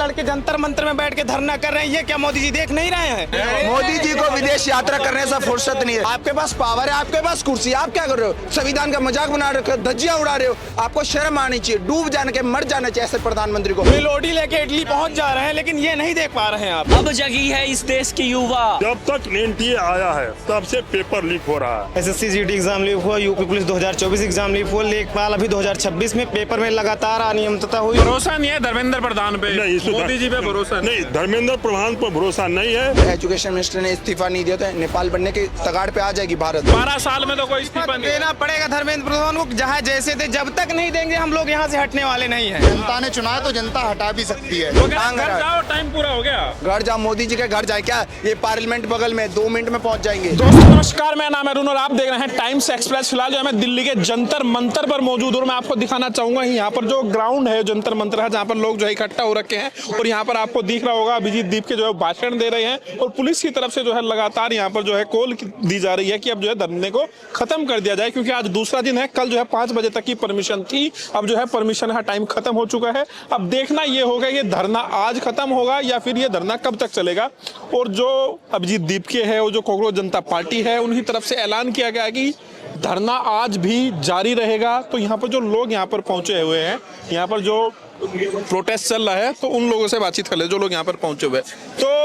चढ़ के जंतर मंतर में बैठ के धरना कर रहे हैं, ये क्या मोदी जी देख नहीं रहे हैं? मोदी जी को विदेश यात्रा करने से फुर्सत नहीं है। आपके पास पावर है, आपके पास कुर्सी, आप क्या कर रहे हो? संविधान का मजाक बना रहे हो, धज्जियां उड़ा रहे हो। आपको शर्म आनी चाहिए, डूब जाने के मर जाना चाहिए ऐसे प्रधानमंत्री को। लोडी लेके इटली पहुंच जा रहे हैं, लेकिन ये नहीं देख पा रहे हैं आप। अब जगी है इस देश की युवा। जब तक एनटीए आया है तब से पेपर लीक हो रहा है। एसएससी जीडी एग्जाम लीक हुआ, यूपी पुलिस 2024 एग्जाम लीक हुआ, लेखपाल अभी 2026 में पेपर में लगातार अनियमितता हुई। भरोसा नहीं है धर्मेंद्र प्रधान पे, नहीं, मोदी जी पे भरोसा नहीं, धर्मेंद्र प्रधान पर भरोसा नहीं है। एजुकेशन मिनिस्टर ने इस्तीफा नहीं दिया तो नेपाल बनने के तगाड़ पे आ जाएगी भारत। 12 साल में तो कोई इस्तीफा नहीं देना पड़ेगा धर्मेंद्र प्रधान को, जहाँ जैसे थे जब तक नहीं देंगे हम लोग यहाँ से हटने वाले नहीं है। जनता ने चुना है तो जनता हटा भी सकती है। घर जाओ, टाइम पूरा हो गया। घर जाओ, मोदी जी के घर जाए क्या? ये पार्लियामेंट बगल में 2 मिनट में पहुंच जाएंगे। दोस्तों नमस्कार, मेरा नाम है अरुण और आप देख रहे हैं टाइम्स एक्सप्रेस। फिलहाल जो मैं दिल्ली के जंतर मंतर पर मौजूद हूँ और मैं आपको दिखाना चाहूंगा यहाँ पर जो ग्राउंड है, जंतर मंतर है, जहाँ पर लोग जो है इकट्ठा हो रखे हैं। और यहाँ पर आपको दिख रहा होगा अभिजीत दीप के जो है भाषण दे रहे हैं और पुलिस की तरफ से जो है लगातार यहाँ पर जो है कॉल दी जा रही है कि अब जो है धरने को खत्म कर दिया जाए, क्योंकि आज दूसरा दिन है। कल जो है 5 बजे तक की परमिशन थी, अब जो है परमिशन का टाइम खत्म हो चुका है। अब देखना ये होगा ये धरना आज खत्म होगा या फिर ये धरना कब तक चलेगा। और जो अभिजीत दीप के है, वो जो कांग्रेस जनता पार्टी है, उनकी तरफ से ऐलान किया गया कि धरना आज भी जारी रहेगा। तो यहाँ पर जो लोग यहाँ पर पहुंचे हुए हैं, यहाँ पर जो प्रोटेस्ट चल रहा है, तो उन लोगों से बातचीत कर ले जो लोग यहाँ पर पहुंचे हुए। तो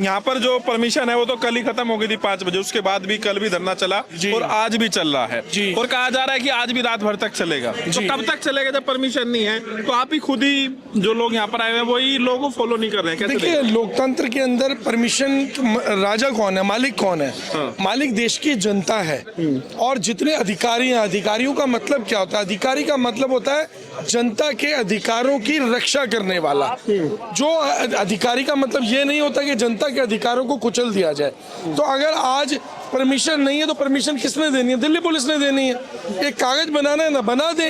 यहाँ पर जो परमिशन है वो तो कल ही खत्म हो गई थी 5 बजे, उसके बाद भी कल भी धरना चला और आज भी चल रहा है और कहा जा रहा है कि आज भी रात भर तक चलेगा। तो कब तक चलेगा जब परमिशन नहीं है? तो आप ही खुद ही जो लोग यहाँ पर आए हैं वही लोगों को फॉलो नहीं कर रहे हैं। देखिए, लोकतंत्र के अंदर परमिशन राजा कौन है, मालिक कौन है? मालिक देश की जनता है। और जितने अधिकारी हैं, अधिकारियों का मतलब क्या होता है? अधिकारी का मतलब होता है जनता के अधिकारों की रक्षा करने वाला। जो अधिकारी का मतलब ये नहीं होता कि जनता के अधिकारों को कुचल दिया जाए। तो अगर आज परमिशन नहीं है तो परमिशन किसने देनी है? दिल्ली पुलिस ने देनी है। एक कागज बनाना है ना, बना दे।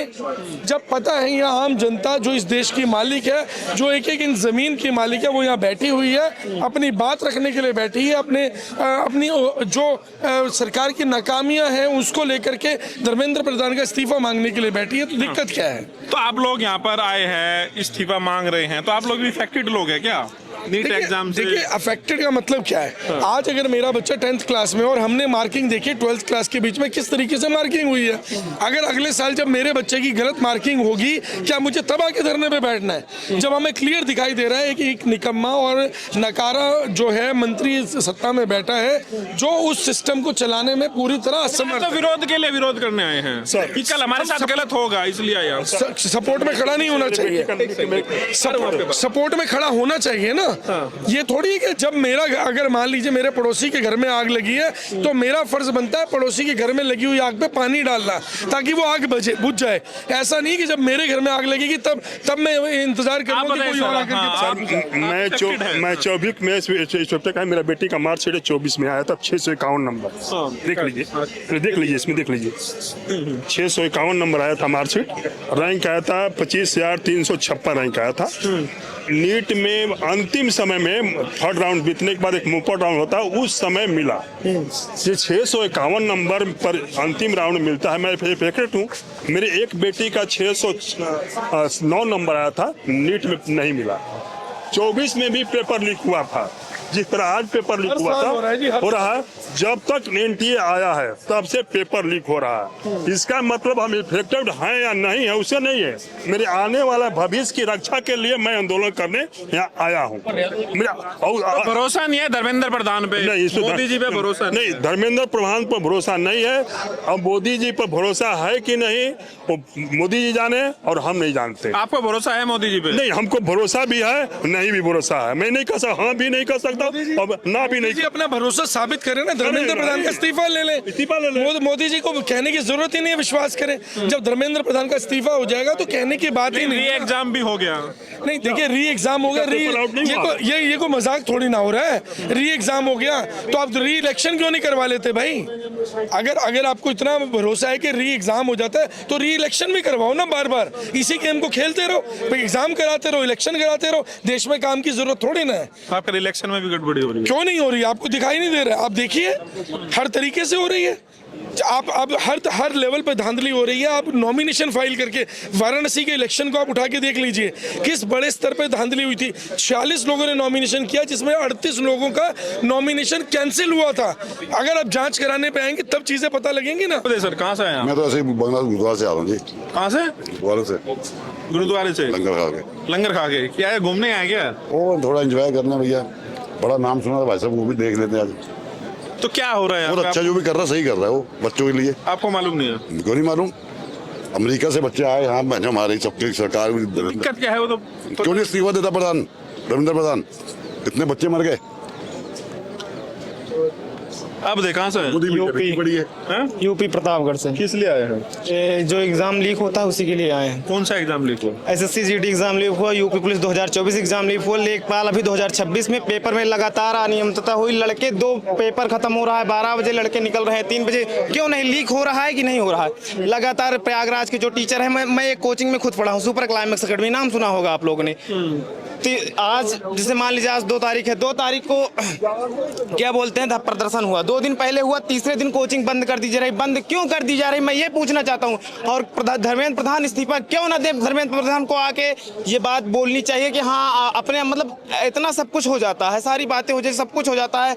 जब पता है यहाँ आम जनता जो इस देश की मालिक है, जो एक एक इन जमीन की मालिक है, वो यहाँ बैठी हुई है, अपनी बात रखने के लिए बैठी है। अपनी जो सरकार की नाकामियां हैं उसको लेकर के धर्मेंद्र प्रधान का इस्तीफा मांगने के लिए बैठी है। तो दिक्कत क्या है? तो आप लोग यहाँ पर आए हैं, इस्तीफा मांग रहे हैं, तो आप लोग भी इफेक्टेड लोग हैं क्या नीट एग्जाम से? देखिए, अफेक्टेड का मतलब क्या है? आज अगर मेरा बच्चा 10th क्लास में और हमने मार्किंग देखी 12th क्लास के बीच में किस तरीके से मार्किंग हुई है, अगर अगले साल जब मेरे बच्चे की गलत मार्किंग होगी, क्या मुझे तब आके धरने पे बैठना है? जब हमें क्लियर दिखाई दे रहा है कि एक निकम्मा और नकारा जो है मंत्री सत्ता में बैठा है, जो उस सिस्टम को चलाने में पूरी तरह असमर्थ। तो विरोध के लिए विरोध करने आए हैं कि कल हमारे साथ गलत होगा, इसलिए आया। सपोर्ट में खड़ा नहीं होना चाहिए, सपोर्ट में खड़ा होना चाहिए ना। ये थोड़ी है कि जब मेरा, अगर मान लीजिए मेरे पड़ोसी के घर में आग लगी है तो मेरा फर्ज बनता है पड़ोसी के घर में लगी हुई आग पे पानी डालना ताकि वो आग बुझ जाए। ऐसा नहीं कि जब मेरे घर में आग लगेगी तब मैं इंतजार करूंगा कि कोई और आकर के। मैं 24 में इस हफ्ते का मेरा बेटी का मार्कशीट 24 में आया था 651 नंबर। देख लीजिए इसमें देख लीजिए 651 नंबर आया था मार्कशीट। रैंक आया था 25,356 रैंक आया था। नीट में अंतिम समय में 3rd राउंड बीतने के बाद एक मुपर राउंड होता है, उस समय मिला। ये 651 नंबर पर अंतिम राउंड मिलता है। मैं फेवरेट हूँ। मेरे एक बेटी का 609 नंबर आया था, नीट में नहीं मिला। 24 में भी पेपर लीक हुआ था, जिस तरह आज पेपर लीक हुआ था हो रहा है। जब तक एनटीए आया है तब से पेपर लीक हो रहा है। इसका मतलब हम इफेक्टेड हैं या नहीं है उससे नहीं है। मेरे आने वाला भविष्य की रक्षा के लिए मैं आंदोलन करने यहाँ आया हूँ। मेरा भरोसा नहीं है धर्मेंद्र प्रधान पे, मोदी जी पे भरोसा नहीं, धर्मेंद्र प्रधान पर भरोसा नहीं है। अब मोदी जी पर भरोसा है कि नहीं वो मोदी जी जाने और हम नहीं जानते। आपको भरोसा है मोदी जी पे? नहीं, हमको भरोसा भी है, नहीं भी भरोसा है। मैं नहीं कह सकता, हाँ भी नहीं कह सकता और ना भी नहीं। अपना भरोसा साबित करें ना, धर्मेंद्र प्रधान का इस्तीफा ले लें। मोदी जी को कहने की जरूरत ही नहीं है, विश्वास करें। जब धर्मेंद्र प्रधान का इस्तीफा हो जाएगा तो कहने की बात ही नहीं। री एग्जाम भी हो गया। नहीं, देखिए, री एग्जाम हो गया, ये को मजाक थोड़ी ना हो रहा है। री एग्जाम हो गया तो आप री इलेक्शन क्यों नहीं करवा लेते भाई? अगर आपको इतना भरोसा है कि री एग्जाम हो जाता है तो री इलेक्शन भी करवाओ ना। बार बार इसी गेम को खेलते रहो, एग्जाम कराते रहो, इलेक्शन कराते रहो। देश में काम की जरूरत थोड़ी ना है। आपका इलेक्शन में भी गड़बड़ी हो रही है? क्यों नहीं हो रही? आपको दिखाई नहीं दे रहा? आप देखिए, हर तरीके से हो रही है। आप अब हर लेवल पे धांधली हो रही है। आप नॉमिनेशन फाइल करके वाराणसी के इलेक्शन को आप उठा के देख लीजिए, किस बड़े स्तर पे धांधली हुई थी। 46 लोगों ने नॉमिनेशन किया, जिसमें 38 लोगों का नॉमिनेशन कैंसिल हुआ था। अगर आप जांच कराने पे आएंगे तब चीजें पता लगेंगी ना। सर कहाँ से आए आप? मैं तो ऐसे ही बांग्लादेश गुरुद्वारा से आ रहा हूँ जी। कहाँ से? गुरुद्वारे से, गुरुद्वारे से लंगर खा के। लंगर खा के क्या है, घूमने आए क्या? वो थोड़ा एंजॉय करना भैया, बड़ा नाम सुना था भाई साहब, वो भी देख लेते हैं आज। तो क्या हो रहा है बहुत अच्छा जो भी कर रहा है सही कर रहा है वो बच्चों के लिए। आपको मालूम नहीं है? क्यों नहीं मालूम, अमेरिका से बच्चे आए यहाँ, हमारी सबकी सरकार दिक्कत क्या है वो तो क्यों नहीं इस्तीफा देता प्रधान, धर्मेंद्र प्रधान, इतने बच्चे मर गए। अब देख कहाँ से है? बड़ी है यूपी प्रतापगढ़ से। किस लिए आए हैं? जो एग्जाम लीक होता है उसी के लिए आए हैं। कौन सा एग्जाम लीक हुआ? एसएससी जीडी एग्जाम लीक हुआ, यूपी पुलिस 2024 एग्जाम लीक हुआ, लेखपाल अभी 2026 में पेपर में लगातार अनियमितता हुई। लड़के 2 पेपर खत्म हो रहा है, 12 बजे लड़के निकल रहे हैं, 3 बजे। क्यों नहीं लीक हो रहा है कि नहीं हो रहा है? लगातार प्रयागराज के जो टीचर है, मैं एक कोचिंग में खुद पढ़ा हूँ, सुपर क्लाइमेक्स अकेडमी, नाम सुना होगा आप लोगों ने। आज जैसे मान लीजिए आज 2 तारीख है, 2 तारीख को क्या बोलते हैं प्रदर्शन हुआ, 2 दिन पहले हुआ, तीसरे दिन कोचिंग बंद कर दी जा रही। बंद क्यों कर दी जा रही, मैं ये पूछना चाहता हूँ। और धर्मेंद्र प्रधान इस्तीफा क्यों ना दे? धर्मेंद्र प्रधान को आके ये बात बोलनी चाहिए कि हाँ अपने मतलब इतना सब कुछ हो जाता है, सारी बातें हो जाती, सब कुछ हो जाता है,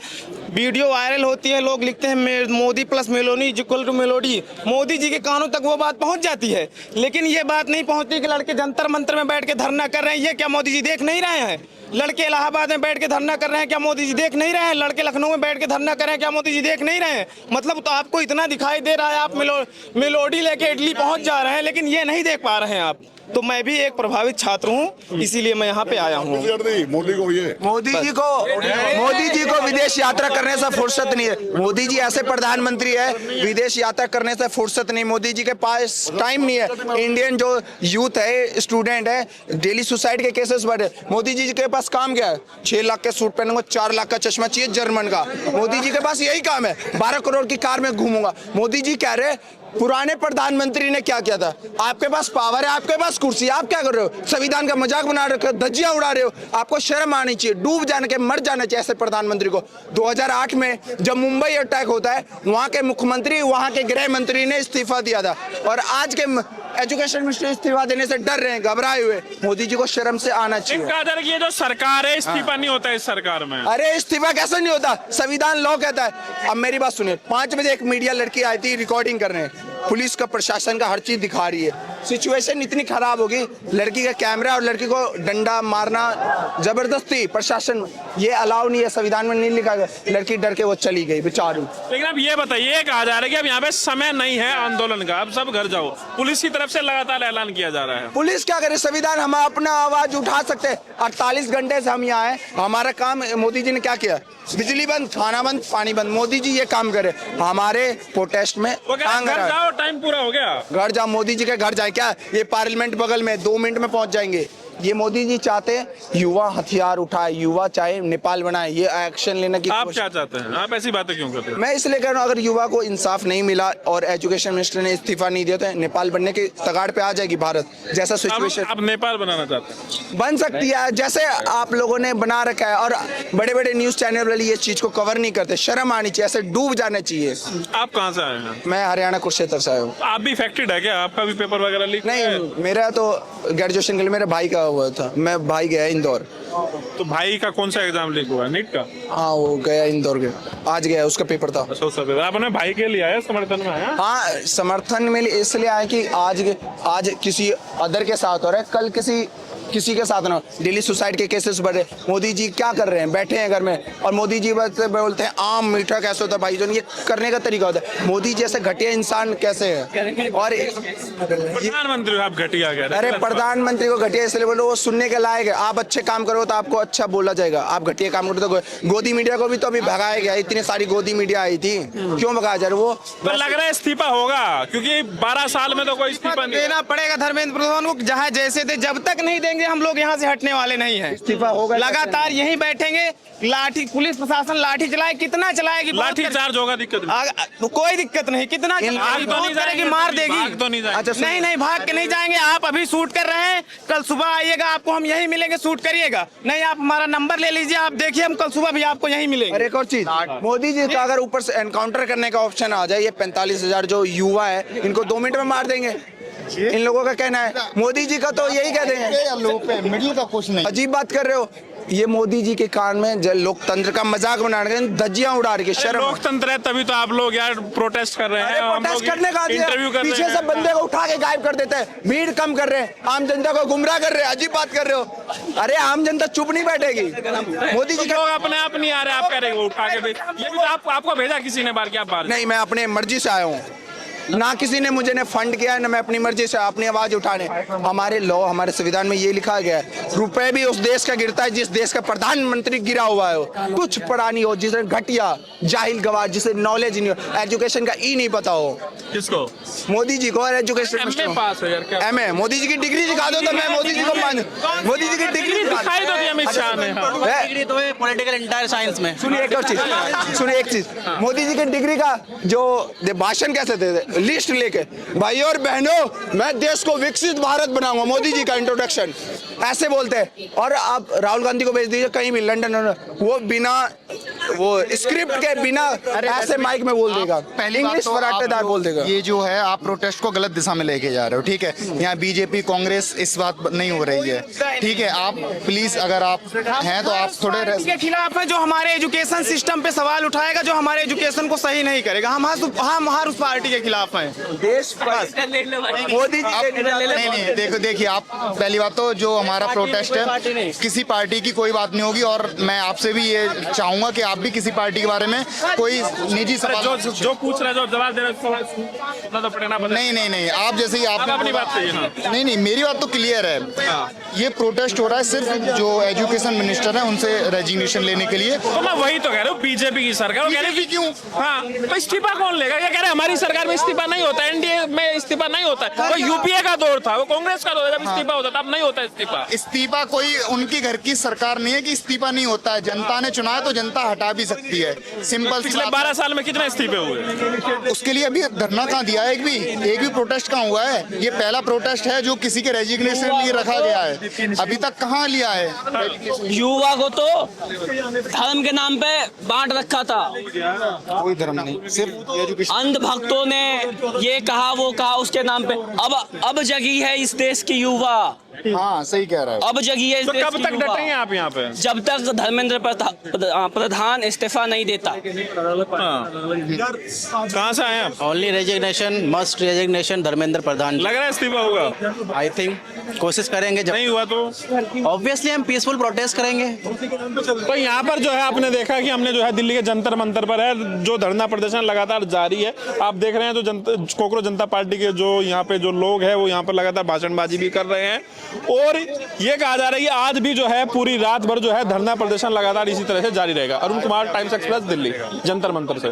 वीडियो वायरल होती है, लोग लिखते हैं Modi plus Meloni equal to melody. Modi ji के कानों तक वो बात पहुंच जाती है, लेकिन ये बात नहीं पहुंचती कि लड़के जंतर मंतर में बैठ के धरना कर रहे हैं। ये क्या मोदी जी देख नहीं रहे हैं? लड़के इलाहाबाद में बैठ के धरना कर रहे हैं, क्या मोदी जी देख नहीं रहे हैं? लड़के लखनऊ में बैठ के धरना कर रहे हैं, क्या मोदी जी देख नहीं रहे हैं? मतलब तो आपको इतना दिखाई दे रहा है, आप मेलोडी लेके इडली पहुंच जा रहे हैं, लेकिन ये नहीं देख पा रहे हैं आप। तो मैं भी एक प्रभावित छात्र हूं, इसीलिए मैं यहाँ पे आया हूँ। मोदी को ये मोदी जी को विदेश यात्रा करने से फुर्सत नहीं है। मोदी जी ऐसे प्रधानमंत्री है, विदेश यात्रा करने से फुर्सत नहीं। मोदी जी के पास टाइम नहीं है। इंडियन जो यूथ है, स्टूडेंट है, डेली सुसाइड के केसेस बढ़े। मोदी जी के पास काम क्या है? 6 लाख के सूट पहनूंगा, 4 लाख का चश्मा चाहिए जर्मन का। मोदी जी के पास यही काम है। 12 करोड़ की कार में घूमूंगा। मोदी जी कह रहे पुराने प्रधानमंत्री ने क्या किया था? आपके पास पावर है, आपके पास कुर्सी, आप क्या कर रहे हो? संविधान का मजाक बना रहे हो, धज्जियां उड़ा रहे हो। आपको शर्म आनी चाहिए, डूब जाने के मर जाना चाहिए ऐसे प्रधानमंत्री को। 2008 में जब मुंबई अटैक होता है, वहां के मुख्यमंत्री, वहां के गृह मंत्री ने इस्तीफा दिया था, और आज के एजुकेशन मिनिस्टर इस्तीफा देने से डर रहे हैं, घबराए हुए। मोदी जी को शर्म से आना चाहिए। ये जो सरकार है, इस्तीफा नहीं होता इस सरकार में। अरे इस्तीफा कैसे नहीं होता? संविधान लॉ कहता है। अब मेरी बात सुनिए, 5 बजे एक मीडिया लड़की आई थी रिकॉर्डिंग करने, पुलिस का प्रशासन का हर चीज दिखा रही है। सिचुएशन इतनी खराब होगी, लड़की का कैमरा और लड़की को डंडा मारना जबरदस्ती, प्रशासन ये अलाउ नहीं है, संविधान में नहीं लिखा गया। लड़की डर के वो चली गई बेचारी। लेकिन अब ये बताइए, कहा जा रहा है कि अब यहाँ पे समय नहीं है आंदोलन का, अब सब घर जाओ। पुलिस की तरफ से लगातार ऐलान किया जा रहा है। पुलिस क्या करे? संविधान, हम अपना आवाज उठा सकते हैं। 48 घंटे से हम यहाँ हैं, हमारा काम। मोदी जी ने क्या किया? बिजली बंद, खाना बंद, पानी बंद। मोदी जी ये काम करे, हमारे प्रोटेस्ट में घर जाओ, टाइम पूरा हो गया, घर जाओ। मोदी जी के घर जाए क्या? ये पार्लियामेंट बगल में, 2 मिनट में पहुंच जाएंगे। ये मोदी जी चाहते हैं युवा हथियार उठाए, युवा चाहे नेपाल बनाए, ये एक्शन लेने की। आप क्या चाहते हैं? आप ऐसी बातें क्यों करते हैं? मैं इसलिए कह रहा हूँ, अगर युवा को इंसाफ नहीं मिला और एजुकेशन मिनिस्टर ने इस्तीफा नहीं दिया, तो नेपाल बनने के तगाड़ पे आ जाएगी भारत जैसा सिचुएशन। आप नेपाल बनाना चाहते हैं? बन सकती है, जैसे आप लोगों ने बना रखा है, और बड़े बड़े न्यूज चैनल वाले ये चीज को कवर नहीं करते। शर्म आनी चाहिए, ऐसे डूब जाना चाहिए। आप कहाँ से आए हैं? मैं हरियाणा कुरुक्षेत्र से आया हूँ। आप भी इफेक्टेड है क्या? आपका भी पेपर वगैरह लीक? नहीं, मेरा तो ग्रेजुएशन के लिए मेरे भाई का हुआ था, मैं भाई गया इंदौर। तो भाई का कौन सा एग्जाम लीक हुआ? नीट का? हाँ, वो गया इंदौर गया, आज गया, उसका पेपर था। आपने भाई के लिए आया, समर्थन में आया? हाँ, समर्थन में इसलिए आया कि आज किसी अदर के साथ हो रहा है, कल किसी के साथ ना। डेली सुसाइड के केसेस बढ़े। मोदी जी क्या कर रहे हैं? बैठे हैं घर में, और मोदी जी बोलते हैं आम मीठा कैसे होता है भाई जान। ये करने का तरीका होता है। मोदी जैसे घटिया इंसान कैसे है? और प्रधानमंत्री आप घटिया कह रहे हैं? अरे प्रधानमंत्री को घटिया इसलिए बोलो, वो सुनने के लायक है। आप अच्छे काम करो तो आपको अच्छा बोला जाएगा, आप घटिया काम करो तो। गोदी मीडिया को भी तो अभी भगाया गया, इतनी सारी गोदी मीडिया आई थी, क्यों भगाया जा रहा? वो लग रहा है इस्तीफा होगा, क्योंकि 12 साल में तो कोई इस्तीफा नहीं देना पड़ेगा धर्मेंद्र प्रधान को। जहाँ जैसे थे, जब तक नहीं देंगे जाएंगे हम लोग यहाँ से हटने वाले नहीं हैं। इस्तीफा होगा, लगातार यहीं बैठेंगे। लाठी, पुलिस प्रशासन लाठी चलाए, कितना चलाएगी? लाठी चार्ज होगा, दिक्कत नहीं। कोई दिक्कत नहीं, कितना चलाएगी? बहुत करेगी, मार देगी। तो नहीं जाएंगे। अच्छा, नहीं नहीं, भाग के नहीं जाएंगे। आप अभी शूट कर रहे हैं, कल सुबह आइएगा, आपको हम यहीं मिलेंगे, शूट करिएगा। नहीं, आप हमारा नंबर ले लीजिए, आप देखिए, हम कल सुबह भी आपको यहीं मिलेंगे। और एक और चीज, मोदी जी का अगर ऊपर से एनकाउंटर करने का ऑप्शन आ जाए, ये 45,000 जो युवा है इनको 2 मिनट में मार देंगे। इन लोगों का कहना है। मोदी जी का तो यही कहते हैं, मिडिल का कुछ नहीं। अजीब बात कर रहे हो। ये मोदी जी के कान में लोकतंत्र का मजाक बनाने धज्जियां उड़ा रही है। शर्म। लोकतंत्र है तभी तो आप लोग यार प्रोटेस्ट कर रहे हैं। प्रोटेस्ट करने का इंटरव्यू कर रहे पीछे से बंदे को उठा के गायब कर देते हैं, भीड़ कम कर रहे हैं, आम जनता को गुमराह कर रहे हैं। अजीब बात कर रहे हो। अरे आम जनता चुप नहीं बैठेगी। मोदी जी लोग अपने आप नहीं आ रहे, आप कह रहे हो उठा के। ये भी तो आपको भेजा किसी ने बार, क्या बात? नहीं, मैं अपने मर्जी से आया हूँ, ना किसी ने मुझे ने फंड किया है, ना मैं अपनी मर्जी से अपनी आवाज उठाने। हमारे लॉ, हमारे संविधान में ये लिखा गया है, रुपए भी उस देश का गिरता है जिस देश का प्रधानमंत्री गिरा हुआ है। कुछ पढ़ा नहीं हो, जिसे घटिया जाहिल गवार, जिसे नॉलेज नहीं हो, एजुकेशन का ई नहीं पता हो। किसको? मोदी जी को। और एजुकेशन एमए पास हो यार, क्या? एमए। मोदी जी की डिग्री दिखा दो तो मैं मोदी जी को मान। मोदी जी की डिग्री दिखाई दो दी अमित शाह ने। डिग्री तो है पॉलिटिकल इंटायर साइंस में। सुनिए एक और चीज, सुनिए एक चीज, मोदी जी की डिग्री का जो भाषण कैसे थे, लिस्ट लेके, भाई और बहनों मैं देश को विकसित भारत बनाऊंगा, मोदी जी का इंट्रोडक्शन ऐसे बोलते हैं। और आप राहुल गांधी को भेज दीजिए कहीं भी लंदन, वो बिना वो स्क्रिप्ट के बिना ऐसे माइक में बोल देगा, इंग्लिश फराटेदार बोल देगा। ये जो है आप प्रोटेस्ट को गलत दिशा में लेके जा रहे हो, ठीक है। यहाँ बीजेपी कांग्रेस इस बात नहीं हो रही है, ठीक है। आप प्लीज, अगर आप हैं तो आप थोड़े के खिलाफ है जो हमारे एजुकेशन सिस्टम पे सवाल उठाएगा, जो हमारे एजुकेशन को सही नहीं करेगा। हम हर उस पार्टी के खिलाफ हैं। देश मोदी जी नहीं, देखिए आप, पहली बात तो जो हमारा प्रोटेस्ट है किसी पार्टी की कोई बात नहीं होगी। और मैं आपसे भी ये चाहूंगा कि आप भी किसी पार्टी के बारे में कोई निजी सवाल जो पूछ रहे, जो जवाब दे रहे, तो पड़ेगा। नहीं, आप जैसे ही आप अपनी बात कहिए ना। नहीं, मेरी बात तो क्लियर है। ये प्रोटेस्ट हो रहा है सिर्फ जो एजुकेशन मिनिस्टर है उनसे रेजिग्नेशन लेने के लिए। तो मैं वही तो कह रहा हूँ, बीजेपी की सरकार। वो कह रही क्यों? हाँ, तो इस्तीफा कौन लेगा? क्या कह रहे हमारी सरकार में इस्तीफा नहीं होता, एनडीए में इस्तीफा नहीं होता है। वो यूपीए का दौर था, वो कांग्रेस का दौर, जब इस्तीफा होता था, अब नहीं होता इस्तीफा। इस्तीफा कोई उनकी घर की सरकार नहीं है कि इस्तीफा नहीं होता है। जनता ने चुना है तो जनता हटा भी सकती है, सिंपल। पिछले 12 साल में कितने इस्तीफे हुए? उसके लिए अभी धरना कहाँ दिया है? एक भी प्रोटेस्ट कहाँ हुआ है? ये पहला प्रोटेस्ट है जो किसी के रेजिग्नेशन के लिए रखा गया है। अभी तक कहाँ लिया है? युवा को तो धर्म के नाम पे बांट रखा था। कोई धर्म नहीं, सिर्फ एजुकेशन। अंधभक्तों ने ये कहा, वो कहा, उसके नाम पे अब जगी है इस देश की युवा। हाँ, सही कह रहा है। अब जगी है इस तो देश कब की तक युवा। डटेंगे आप यहाँ पे? जब तक धर्मेंद्र प्रधान इस्तीफा नहीं देता। कहाँ से आए आप? Only resignation, must resignation Dharmendra Pradhan. लग रहा है इस्तीफा होगा? आई थिंक कोशिश करेंगे, जब नहीं हुआ तो ऑब्वियसली हम पीसफुल प्रोटेस्ट करेंगे। तो यहाँ पर जो है आपने देखा कि हमने जो है दिल्ली के जंतर मंतर पर है, जो धरना प्रदर्शन लगातार जारी है। आप देख रहे हैं जो कोकरोच जनता पार्टी के जो यहाँ पे जो लोग हैं वो यहाँ पर लगातार भाषणबाजी भी कर रहे हैं। और ये कहा जा रहा है कि आज भी जो है पूरी रात भर जो है धरना प्रदर्शन लगातार इसी तरह से जारी रहेगा। अरुण कुमार, टाइम्स एक्सप्रेस, दिल्ली, जंतर मंतर से।